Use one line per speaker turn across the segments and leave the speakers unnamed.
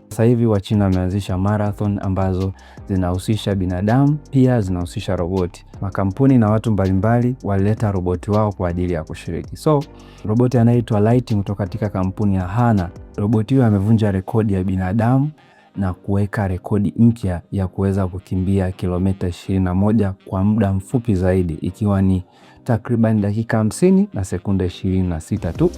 Sasa hivi Wachina wameanzisha marathon ambazo zinahusisha binadamu, pia zinahusisha roboti. Makampuni na watu mbalimbali walileta roboti wao kwa ajili ya kushiriki. So, roboti anaitwa Lighting kutoka katika kampuni ya Hana. Roboti huyo amevunja rekodi ya binadamu na kuweka rekodi mpya ya kuweza kukimbia kilomita 21 kwa muda mfupi zaidi, ikiwa ni takriban dakika 50 na sekunde 26 tu.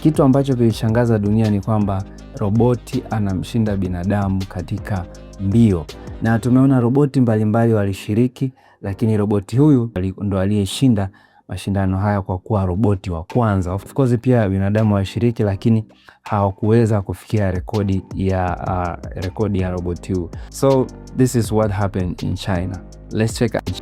Kitu ambacho kilishangaza dunia ni kwamba roboti anamshinda binadamu katika mbio, na tumeona roboti mbalimbali walishiriki, lakini roboti huyu ndo aliyeshinda mashindano haya kwa kuwa roboti wa kwanza. Of course pia binadamu walishiriki, lakini hawakuweza kufikia rekodi ya roboti huyu. So this is what happened in China. Let's check out.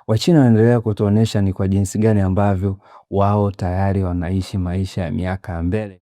Wachina wanaendelea kutuonesha ni kwa jinsi gani ambavyo wao tayari wanaishi maisha ya miaka mbele.